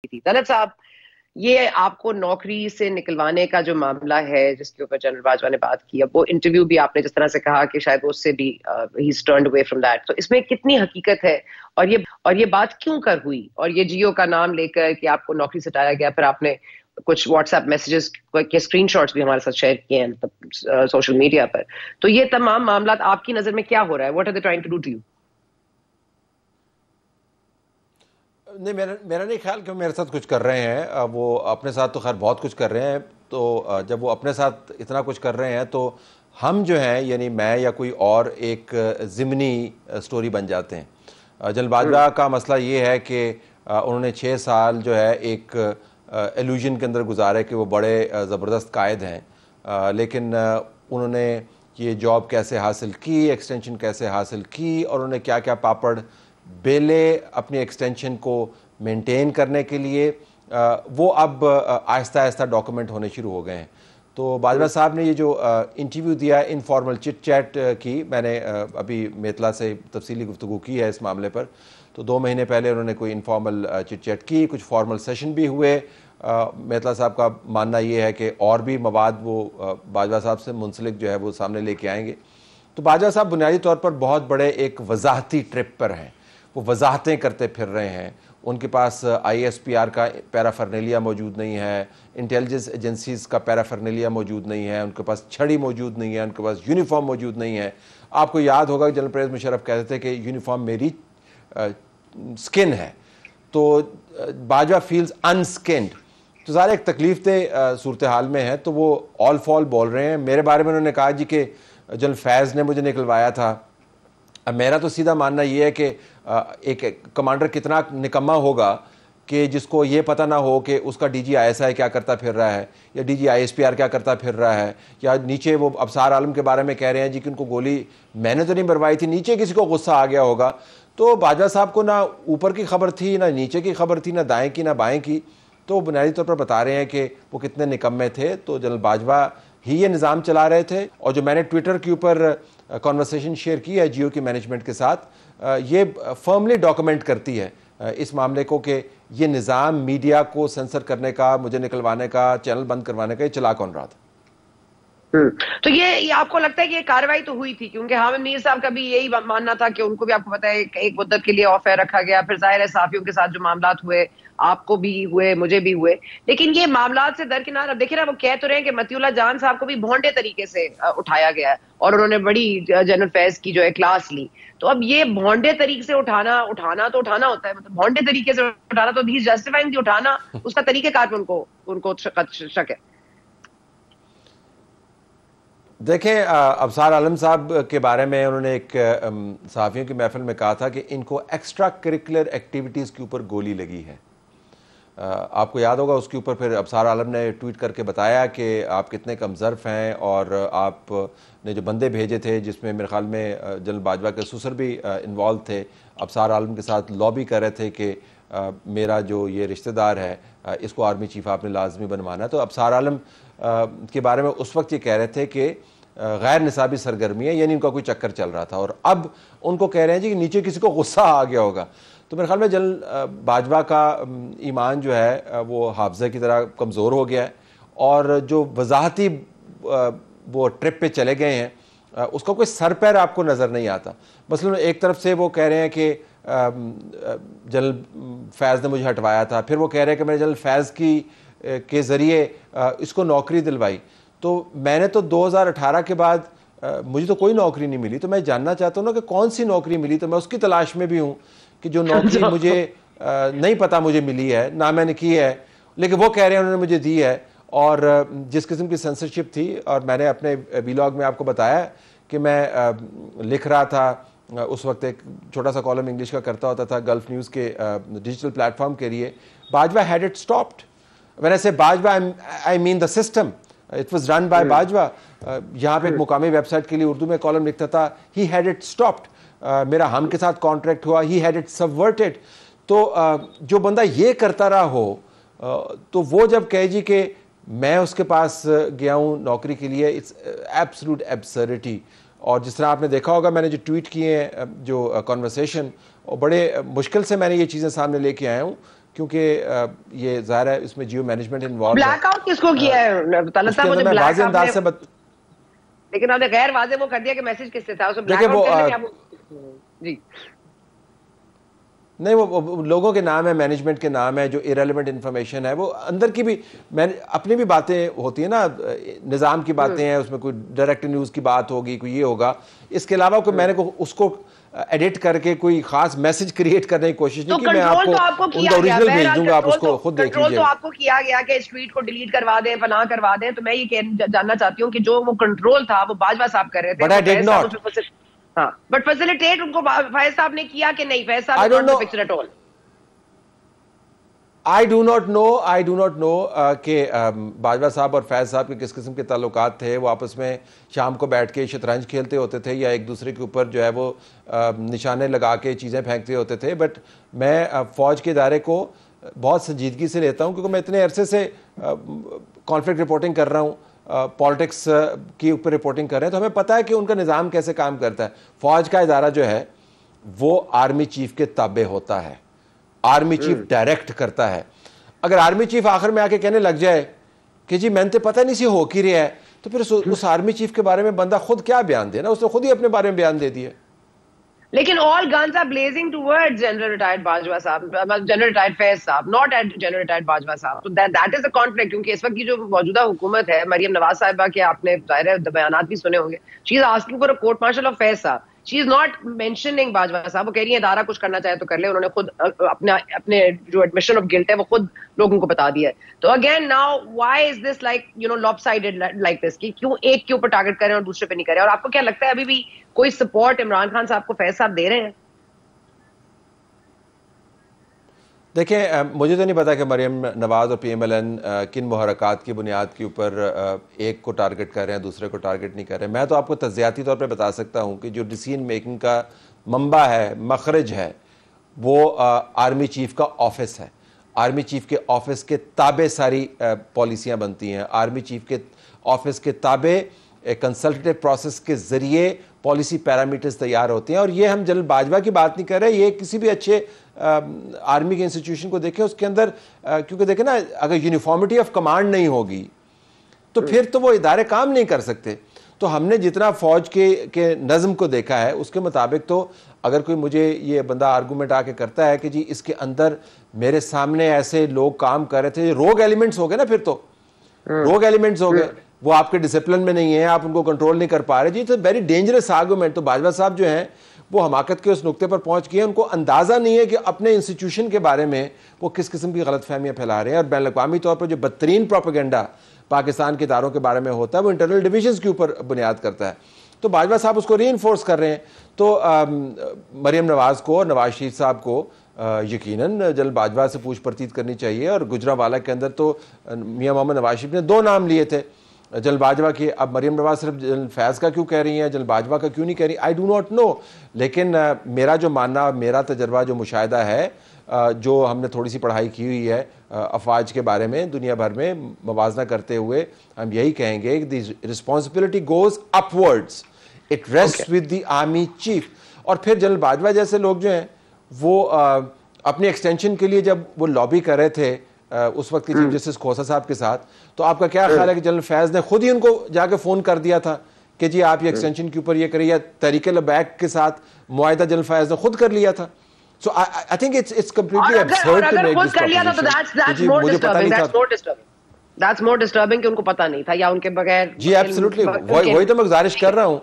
تھی. طلعت صاحب, یہ آپ کو نوکری سے نکلوانے کا جو معاملہ ہے جس کے اوپر جنرل باجوہ نے بات کی, اب وہ انٹرویو بھی آپ نے جس طرح سے کہا کہ شاید اس سے بھی ہی is turned away from that, تو اس میں کتنی حقیقت ہے اور یہ بات کیوں کر ہوئی, اور یہ جیو کا نام لے کر کہ آپ کو نوکری سے ہٹایا گیا, پھر آپ نے کچھ واٹس ایپ میسیجز کے اسکرین شاٹس بھی ہمارے ساتھ شیئر کیے ہیں سوشل میڈیا پر, تو یہ تمام معاملات آپ کی نظر میں کیا ہو رہا ہے؟ What are they trying to do to you? نہیں, میرا نہیں خیال کہ وہ میرے ساتھ کچھ کر رہے ہیں. وہ اپنے ساتھ تو خیر بہت کچھ کر رہے ہیں, تو جب وہ اپنے ساتھ اتنا کچھ کر رہے ہیں تو ہم جو ہیں, یعنی میں یا کوئی اور, ایک ضمنی سٹوری بن جاتے ہیں. جنرل باجوہ کا مسئلہ یہ ہے کہ انہوں نے 6 سال جو ہے ایک ایلوژن کے اندر گزارے کہ وہ بڑے زبردست قائد ہیں, لیکن انہوں نے یہ جاب کیسے حاصل کی, ایکسٹینشن کیسے حاصل کی, اور انہوں نے کیا کیا پاپڑ بیلے اپنی ایکسٹینشن کو مینٹین کرنے کے لیے, وہ اب آہستہ آہستہ ڈاکومنٹ ہونے شروع ہو گئے ہیں. تو باجوہ صاحب نے یہ جو انٹرویو دیا, انفارمل چٹ چیٹ کی, میں نے ابھی میتلا سے تفصیلی گفتگو کی ہے اس معاملے پر, تو 2 مہینے پہلے انہوں نے کوئی انفارمل چٹ چیٹ کی, کچھ فارمل سیشن بھی ہوئے. میتلا صاحب کا ماننا یہ ہے کہ اور بھی مواد وہ باجوہ صاحب سے منسلک جو ہے وہ سامنے لے کے آئیں گے. تو باجوہ صاحب بنیادی طور پر بہت بڑے ایک وضاحتی ٹرپ پر ہیں, وہ وضاحتیں کرتے پھر رہے ہیں. ان کے پاس ISPR کا پیرافرنیلیا موجود نہیں ہے, انٹیلیجنس ایجنسیز کا پیرافرنیلیا موجود نہیں ہے, ان کے پاس چھڑی موجود نہیں ہے, ان کے پاس یونیفارم موجود نہیں ہے. آپ کو یاد ہوگا کہ جنرل پرویز مشرف کہتے تھے کہ یونیفارم میری سکن ہے, تو باجوہ فیلز انسکنڈ. تو ظاہر ایک تکلیف دہ صورتحال میں ہے, تو وہ آل فال بول رہے ہیں. میرے بارے میں انہوں نے کہا جی کہ جنرل فیض نے مجھے نکلوایا تھا. اب میرا تو سیدھا ماننا یہ ہے کہ ایک کمانڈر کتنا نکمہ ہوگا کہ جس کو یہ پتہ نہ ہو کہ اس کا DG ISI کیا کرتا پھر رہا ہے, یا DG ISPR کیا کرتا پھر رہا ہے, یا نیچے وہ ابصار عالم کے بارے میں کہہ رہے ہیں جی کہ ان کو گولی میں نے تو نہیں مروائی تھی, نیچے کسی کو غصہ آ گیا ہوگا. تو باجوہ صاحب کو نہ اوپر کی خبر تھی, نہ نیچے کی خبر تھی, نہ دائیں کی نہ بائیں کی. تو بنیادی طور پر بتا رہے ہیں کہ وہ کتنے نکمے تھے. تو جنرل باجوہ ہی یہ نظام چلا رہے تھے. اور جو میں نے ٹویٹر کے اوپر کانورسیشن شیئر کی ہے جیو کی مینجمنٹ کے ساتھ, یہ فرملی ڈاکومنٹ کرتی ہے اس معاملے کو کہ یہ نظام میڈیا کو سینسر کرنے کا, مجھے نکلوانے کا, چینل بند کروانے کا, یہ چلا کون رہا تھا؟ تو یہ آپ کو لگتا ہے کہ یہ کارروائی تو ہوئی تھی, کیونکہ حامد میر صاحب کا بھی یہی ماننا تھا کہ ان کو بھی آپ کو پتا ہے ایک مدت کے لیے آف ایئر رکھا گیا, پھر ظاہر ہے صحافیوں کے ساتھ جو معاملات ہوئے, آپ کو بھی ہوئے, مجھے بھی ہوئے, لیکن یہ معاملات سے درکنار. اب دیکھیں نا, وہ کہہ تو رہے ہیں کہ مطیع اللہ جان صاحب کو بھی بھونڈے طریقے سے اٹھایا گیا ہے, اور انہوں نے بڑی جنرل فیض کی جو ہے کلاس لی. تو اب یہ بھونڈے طریقے سے اٹھانا تو اٹھانا ہوتا ہے, مطلب بھونڈے طریقے سے اٹھانا, تو ہی جسٹیفائنگ دی اٹھانا, اس کا طریقہ کار پہ ان کو شک ہے. دیکھیں, ابصار عالم صاحب کے بارے میں انہوں نے ایک صحافیوں کی محفل میں کہا تھا کہ ان کو ایکسٹرا کریکولر ایکٹیویٹیز کے اوپر گولی لگی ہے. آپ کو یاد ہوگا اس کے اوپر پھر ابصار عالم نے ٹویٹ کر کے بتایا کہ آپ کتنے کم ظرف ہیں, اور آپ نے جو بندے بھیجے تھے جس میں میرے خیال میں جنرل باجوہ کے سسر بھی انوالو تھے, ابصار عالم کے ساتھ لابی کر رہے تھے کہ میرا جو یہ رشتہ دار ہے اس کو آرمی چیف آپ نے لازمی بنوانا ہے. تو ابصار عالم کے بارے میں اس وقت یہ کہہ رہے تھے کہ غیر نصابی سرگرمی ہے, یعنی ان کا کوئی چکر چل رہا تھا, اور اب ان کو کہہ رہے ہیں جی کہ نیچے کسی کو غصہ آ گیا ہوگا. تو میرے خیال میں جنرل باجوہ کا ایمان جو ہے وہ حافظہ کی طرح کمزور ہو گیا ہے, اور جو وضاحتی وہ ٹرپ پہ چلے گئے ہیں اس کا کوئی سر پیر آپ کو نظر نہیں آتا. مثلا ایک طرف سے وہ کہہ رہے ہیں کہ جنرل فیض نے مجھے ہٹوایا تھا, پھر وہ کہہ رہے ہیں کہ میں نے جنرل فیض کے ذریعے اس کو نوکری دلوائی. تو میں نے تو 2018 کے بعد مجھے تو کوئی نوکری نہیں ملی, تو میں جاننا چاہتا ہوں نا کہ کون سی نوکری ملی, تو میں اس کی تلاش میں بھی ہوں کہ جو نوکری مجھے نہیں پتا مجھے ملی ہے, نہ میں نے کی ہے, لیکن وہ کہہ رہے ہیں انہوں نے مجھے دی ہے. اور جس قسم کی سینسرشپ تھی, اور میں نے اپنے ویلاگ میں آپ کو بتایا کہ میں لکھ رہا تھا اس وقت, ایک چھوٹا سا کالم انگلش کا کرتا ہوتا تھا گلف نیوز کے ڈیجیٹل پلیٹ فارم کے لیے. Bajwa had it stopped. When I say Bajwa I mean the system. It was run by Bajwa. یہاں پہ ایک مقامی ویب سائٹ کے لیے اردو میں کالم لکھتا تھا, he had it stopped. میرا ہم کے ساتھ کانٹریکٹ ہوا, he had it subverted. تو جو بندہ یہ کرتا رہا ہو, تو وہ جب کہے جی کہ میں اس کے پاس گیا ہوں نوکری کے لیے, اٹس ایبسلوٹ ایبسرڈٹی. اور جس طرح آپ نے دیکھا ہوگا میں نے جو ٹویٹ کیے ہیں جو کانورسیشن, بڑے مشکل سے میں نے یہ چیزیں سامنے لے کے آیا ہوں کیونکہ یہ ظاہر ہے اس میں جیو مینجمنٹ انوالو ہے. بلیک آؤٹ کس کو کیا ہے طلعت صاحب؟ مجھے واضح انداز سے لیکن آپ نے غیر واضح وہ کر دیا کہ میسج کس سے تھا. جی نہیں، وہ لوگوں کے نام ہے، مینجمنٹ کے نام ہے، جو ارریلیونٹ انفارمیشن ہے وہ اندر کی بھی اپنی بھی باتیں ہوتی ہیں نا، نظام کی باتیں ہیں، اس میں کوئی ڈائریکٹ نیوز کی بات ہوگی، کوئی یہ ہوگا. اس کے علاوہ کوئی میں نے اس کو ایڈٹ کر کے کوئی خاص میسج کریٹ کرنے کی کوشش نہیں کی. میں آپ کو ان کا اوریجنل بھیج دوں گا، آپ اس کو خود دیکھ لیجیے. تو آپ کو کیا گیا کہ اس ٹویٹ کو ڈیلیٹ کروا دیں، فلاں کروا دیں. تو میں یہ جاننا چاہتی ہوں کہ جو وہ کنٹرول تھا وہ باجوہ صاحب کر رہے تھے. But I did not. ہاں بٹ فیسیلیٹیٹ ان کو فیض صاحب نے کیا کہ نہیں؟ فیض صاحب نے not picture at all. I do not know کہ باجوہ صاحب اور فیض صاحب کے کس قسم کے تعلقات تھے. وہ آپس میں شام کو بیٹھ کے شطرنج کھیلتے ہوتے تھے یا ایک دوسرے کے اوپر جو ہے وہ نشانے لگا کے چیزیں پھینکتے ہوتے تھے. بٹ میں فوج کے ادارے کو بہت سنجیدگی سے لیتا ہوں، کیونکہ میں اتنے عرصے سے کانفلکٹ رپورٹنگ کر رہا ہوں، پالیٹکس کے اوپر رپورٹنگ کر رہے ہیں، تو ہمیں پتہ ہے کہ ان کا نظام کیسے کام کرتا ہے. فوج کا ادارہ جو ہے وہ آرمی چیف کے تابع ہوتا ہے، آرمی چیف ڈائریکٹ کرتا ہے. اگر آرمی چیف آخر میں آ کے کہنے لگ جائے کہ جی میں نے پتہ نہیں سی ہو کی رہا ہے، تو پھر اس آرمی چیف کے بارے میں بندہ خود کیا بیان دے نا، اس نے خود ہی اپنے بارے میں بیان دے دیا. لیکن all guns are blazing towards General Retired Bajwa صاحب، General Retired فیض صاحب, not at General Retired Bajwa صاحب. So that is a conflict. کیونکہ اس وقت کی جو موجودہ حکومت ہے مریم نواز صاحبہ کے آپ نے ظاہر بیانات بھی سنے ہوں گے. She is asking for a court martial of فیض صاحب. She is not mentioning Bajwa صاحب. وہ کہہ رہی ہیں ادارہ کچھ کرنا چاہے تو کر لے. انہوں نے خود اپنے جو admission of guilt ہے وہ خود لوگوں کو بتا دیا ہے. تو again now why is this like lopsided like this کہ کیوں ایک کے اوپر ٹارگٹ کریں اور دوسرے پہ نہیں کریں؟ اور آپ کو کیا لگتا ہے ابھی بھی کوئی سپورٹ عمران خان صاحب کو فیض صاحب دے رہے ہیں؟ دیکھیں مجھے تو نہیں پتا کہ مریم نواز اور پی ایم ایل این کن محرکات کی بنیاد کے اوپر ایک کو ٹارگٹ کر رہے ہیں دوسرے کو ٹارگٹ نہیں کر رہے ہیں. میں تو آپ کو تجزیاتی طور پہ بتا سکتا ہوں کہ جو ڈیسیژن میکنگ کا منبع ہے، مخرج ہے، وہ آرمی چیف کا آفس ہے. آرمی چیف کے آفس کے تابع ساری پالیسیاں بنتی ہیں. آرمی چیف کے آفس کے تابع کنسلٹیو پروسیس کے ذریعے پالیسی پیرامیٹرز تیار ہوتے ہیں. اور یہ ہم جنرل باجوہ کی بات نہیں کر رہے، یہ کسی بھی اچھے آرمی کے انسٹیٹیوشن کو دیکھیں، اس کے اندر کیونکہ دیکھیں نا اگر یونیفارمٹی آف کمانڈ نہیں ہوگی تو پھر تو وہ ادارے کام نہیں کر سکتے. تو ہم نے جتنا فوج کے نظم کو دیکھا ہے اس کے مطابق تو اگر کوئی مجھے یہ بندہ آرگومنٹ آ کے کرتا ہے کہ جی اس کے اندر میرے سامنے ایسے لوگ کام کر رہے تھے، روگ ایلیمنٹس ہو گئے نا، پھر تو روگ ایلیمنٹس ہو گئے، وہ آپ کے ڈسپلن میں نہیں ہیں، آپ ان کو کنٹرول نہیں کر پا رہے. جی تو ویری ڈینجرس آرگومنٹ. تو باجوہ صاحب جو ہیں وہ حماقت کے اس نقطے پر پہنچ گئے ہیں، ان کو اندازہ نہیں ہے کہ اپنے انسٹیٹیوشن کے بارے میں وہ کس قسم کی غلط فہمیاں پھیلا رہے ہیں. اور بین الاقوامی طور پر جو بدترین پروپیگنڈا پاکستان کے اداروں کے بارے میں ہوتا ہے وہ انٹرنل ڈویژنز کے اوپر بنیاد کرتا ہے. تو باجوہ صاحب اس کو ری انفورس کر رہے ہیں. تو مریم نواز کو اور نواز شریف صاحب کو یقیناً جنرل باجوہ سے پوچھ پرچیت کرنی چاہیے. اور گجرانوالہ کے اندر تو میاں محمد نواز شریف نے 2 نام لیے تھے جنرل باجوہ کے. اب مریم نواز صرف جنرل فیض کا کیوں کہہ رہی ہیں، جنرل باجوہ کا کیوں نہیں کہہ رہی، آئی ڈو ناٹ نو. لیکن میرا جو ماننا، میرا تجربہ، جو مشاہدہ ہے، جو ہم نے تھوڑی سی پڑھائی کی ہوئی ہے افواج کے بارے میں دنیا بھر میں موازنہ کرتے ہوئے، ہم یہی کہیں گے کہ the responsibility goes up words, it rest with the army chief. اور پھر جنرل باجوہ جیسے لوگ جو ہیں وہ اپنی ایکسٹینشن کے لیے جب وہ لابی کر رہے تھے اس وقت کی چیف جسٹس کھوسہ صاحب کے ساتھ، تو آپ کا کیا خیال ہے کہ جنرل فیض نے خود ہی ان کو جا کے فون کر دیا تھا کہ جی آپ یہ ایکسٹینشن کے اوپر یہ کریں، یا تحریک لبیک کے ساتھ معاہدہ جنرل فیض نے خود کر لیا تھا؟ So I think it's completely absurd to make this proposition. That's more disturbing کہ ان کو پتہ نہیں تھا یا ان کے بغیر. جی absolutely، وہی تو میں گزارش کر رہا ہوں.